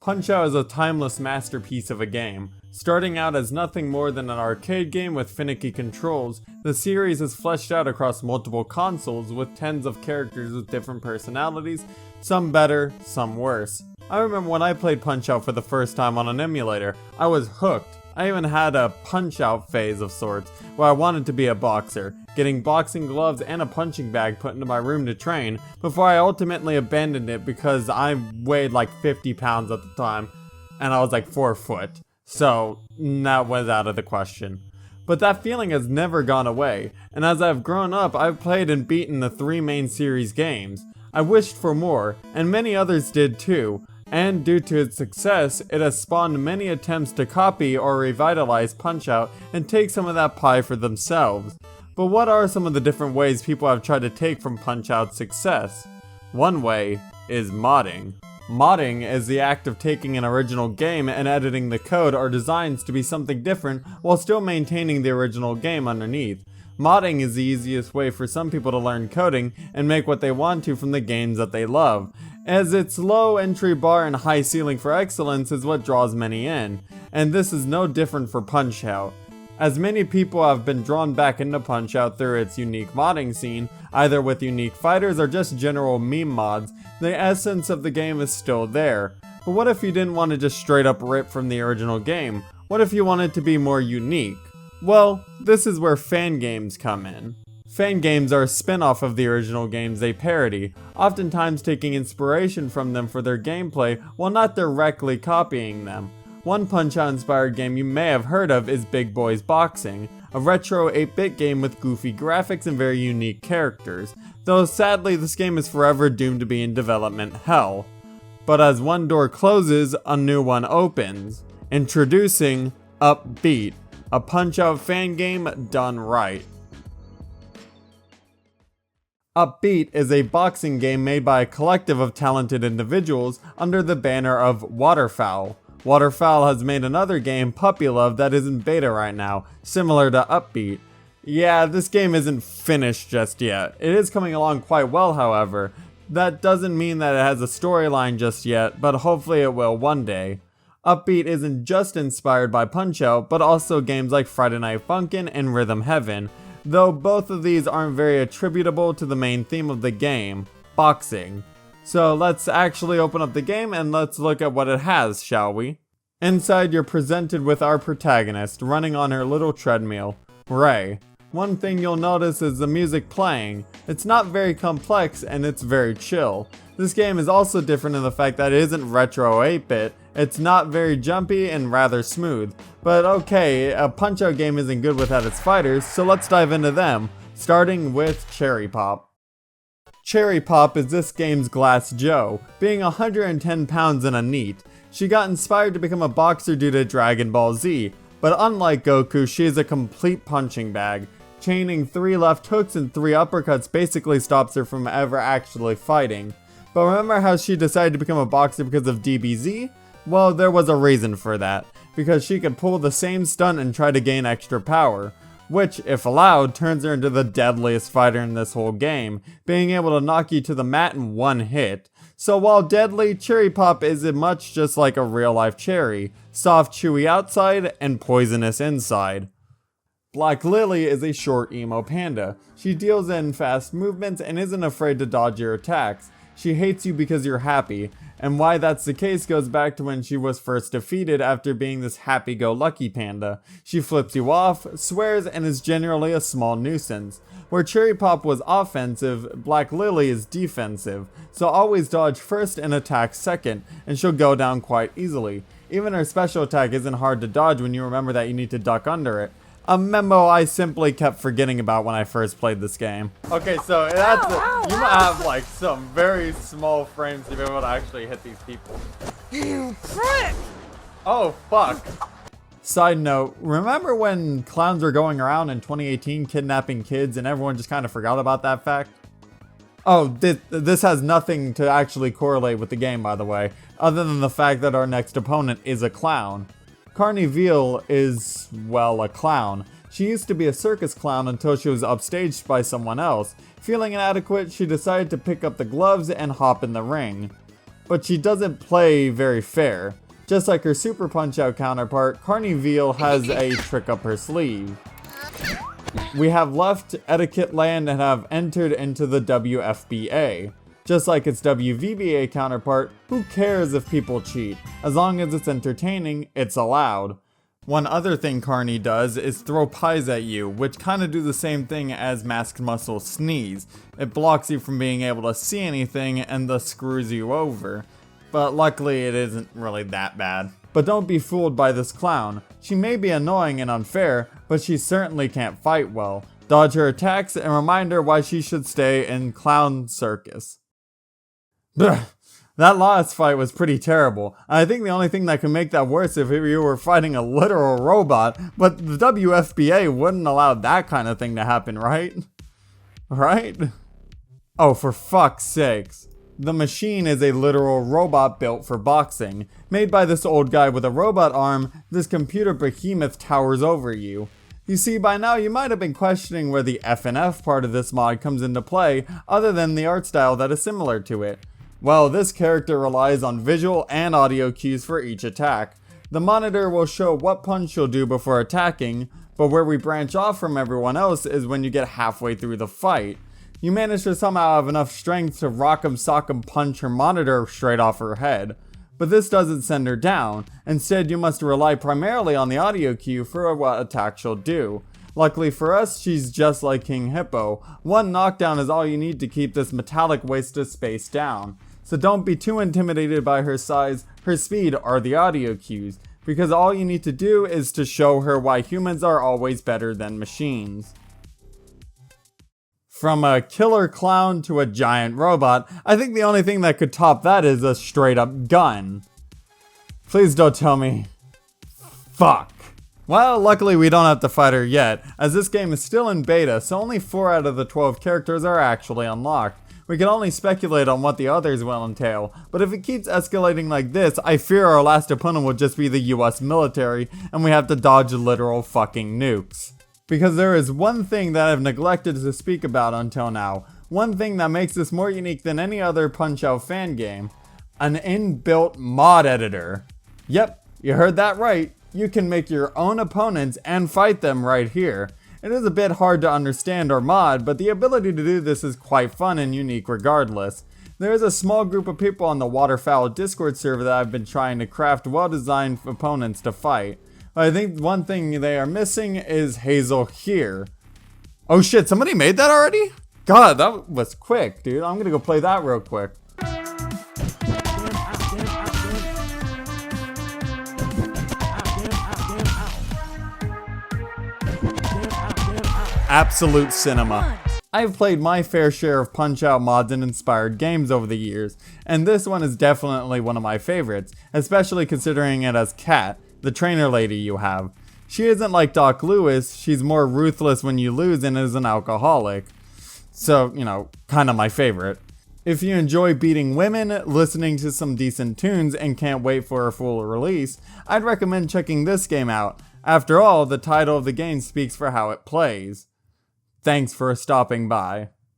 Punch-Out is a timeless masterpiece of a game. Starting out as nothing more than an arcade game with finicky controls, the series is fleshed out across multiple consoles with tens of characters with different personalities, some better, some worse. I remember when I played Punch-Out for the first time on an emulator, I was hooked. I even had a Punch-Out phase of sorts, where I wanted to be a boxer, getting boxing gloves and a punching bag put into my room to train, before I ultimately abandoned it because I weighed like 50 pounds at the time, and I was like 4 foot, so that was out of the question. But that feeling has never gone away, and as I've grown up, I've played and beaten the 3 main series games. I wished for more, and many others did too, and due to its success, it has spawned many attempts to copy or revitalize Punch-Out and take some of that pie for themselves. But what are some of the different ways people have tried to take from Punch-Out's success? One way is modding. Modding is the act of taking an original game and editing the code or designs to be something different while still maintaining the original game underneath. Modding is the easiest way for some people to learn coding and make what they want to from the games that they love, as its low entry bar and high ceiling for excellence is what draws many in, and this is no different for Punch-Out. As many people have been drawn back into Punch-Out through its unique modding scene, either with unique fighters or just general meme mods, the essence of the game is still there. But what if you didn't want to just straight up rip from the original game? What if you wanted to be more unique? Well, this is where Fangames come in. Fangames are a spin-off of the original games they parody, oftentimes taking inspiration from them for their gameplay while not directly copying them. One Punch-Out inspired game you may have heard of is Big Boys Boxing, a retro 8-bit game with goofy graphics and very unique characters, though sadly this game is forever doomed to be in development hell. But as one door closes, a new one opens. Introducing Upbeat, a Punch-Out fan game done right. Upbeat is a boxing game made by a collective of talented individuals under the banner of Waterfowl. Waterfowl has made another game, Puppy Love, that is in beta right now, similar to Upbeat. Yeah, this game isn't finished just yet. It is coming along quite well, however. That doesn't mean that it has a storyline just yet, but hopefully it will one day. Upbeat isn't just inspired by Punch-Out, but also games like Friday Night Funkin' and Rhythm Heaven, though both of these aren't very attributable to the main theme of the game, boxing. So let's actually open up the game and let's look at what it has, shall we? Inside you're presented with our protagonist running on her little treadmill, Ray. One thing you'll notice is the music playing. It's not very complex and it's very chill. This game is also different in the fact that it isn't retro 8-bit, it's not very jumpy and rather smooth. But okay, a Punch-Out game isn't good without its fighters, so let's dive into them, starting with Cherry Pop. Cherry Pop is this game's Glass Joe, being 110 pounds and a NEET. She got inspired to become a boxer due to Dragon Ball Z, but unlike Goku, she is a complete punching bag. Chaining 3 left hooks and 3 uppercuts basically stops her from ever actually fighting. But remember how she decided to become a boxer because of DBZ? Well, there was a reason for that, because she could pull the same stunt and try to gain extra power, which, if allowed, turns her into the deadliest fighter in this whole game, being able to knock you to the mat in one hit. So while deadly, Cherry Pop is much just like a real-life cherry, soft chewy outside and poisonous inside. Black Lily is a short emo panda. She deals in fast movements and isn't afraid to dodge your attacks. She hates you because you're happy, and why that's the case goes back to when she was first defeated after being this happy-go-lucky panda. She flips you off, swears, and is generally a small nuisance. Where Cherry Pop was offensive, Black Lily is defensive, so always dodge first and attack second, and she'll go down quite easily. Even her special attack isn't hard to dodge when you remember that you need to duck under it. A memo I simply kept forgetting about when I first played this game. Okay, so that's you might have like some very small frames to be able to actually hit these people. You prick! Oh, fuck. Side note, remember when clowns were going around in 2018 kidnapping kids and everyone just kind of forgot about that fact? Oh, this has nothing to actually correlate with the game, by the way, other than the fact that our next opponent is a clown. Carnival is, well, a clown. She used to be a circus clown until she was upstaged by someone else. Feeling inadequate, she decided to pick up the gloves and hop in the ring. but she doesn't play very fair. Just like her Super Punch-Out counterpart, Carney Veal has a trick up her sleeve. We have left Etiquette Land and have entered into the WFBA. Just like its WVBA counterpart, who cares if people cheat? As long as it's entertaining, it's allowed. One other thing Carney does is throw pies at you, which kinda do the same thing as Masked Muscle's sneeze. It blocks you from being able to see anything and thus screws you over. But luckily it isn't really that bad. But don't be fooled by this clown. She may be annoying and unfair, but she certainly can't fight well. Dodge her attacks and remind her why she should stay in clown circus. Blech. That last fight was pretty terrible. I think the only thing that could make that worse if you were fighting a literal robot, but the WFBA wouldn't allow that kind of thing to happen, right? Right? Oh, for fuck's sakes. The machine is a literal robot built for boxing. Made by this old guy with a robot arm, this computer behemoth towers over you. You see, by now you might have been questioning where the FNF part of this mod comes into play, other than the art style that is similar to it. Well, this character relies on visual and audio cues for each attack. The monitor will show what punch you'll do before attacking, but where we branch off from everyone else is when you get halfway through the fight. You manage to somehow have enough strength to rock'em sock'em punch her monitor straight off her head. But this doesn't send her down. Instead, you must rely primarily on the audio cue for what attack she'll do. Luckily for us, she's just like King Hippo. One knockdown is all you need to keep this metallic waste of space down. So don't be too intimidated by her size, her speed, or the audio cues, because all you need to do is to show her why humans are always better than machines. From a killer clown to a giant robot, I think the only thing that could top that is a straight up gun. Please don't tell me. Fuck. Well, luckily we don't have to fight her yet, as this game is still in beta, so only 4 out of the 12 characters are actually unlocked. We can only speculate on what the others will entail, but if it keeps escalating like this, I fear our last opponent will just be the US military, and we have to dodge literal fucking nukes. Because there is one thing that I've neglected to speak about until now, one thing that makes this more unique than any other Punch-Out fan game, an inbuilt mod editor. Yep, you heard that right, you can make your own opponents and fight them right here. It is a bit hard to understand or mod, but the ability to do this is quite fun and unique regardless. There is a small group of people on the Waterfowl Discord server that I've been trying to craft well-designed opponents to fight. I think one thing they are missing is Hazel here. Oh shit, somebody made that already? God, that was quick, dude. I'm gonna go play that real quick. Absolute cinema. I've played my fair share of Punch-Out mods and inspired games over the years, and this one is definitely one of my favorites, especially considering it as Kat, the trainer lady you have. She isn't like Doc Lewis, she's more ruthless when you lose and is an alcoholic. So, you know, kinda my favorite. If you enjoy beating women, listening to some decent tunes, and can't wait for a full release, I'd recommend checking this game out. After all, the title of the game speaks for how it plays. Thanks for stopping by.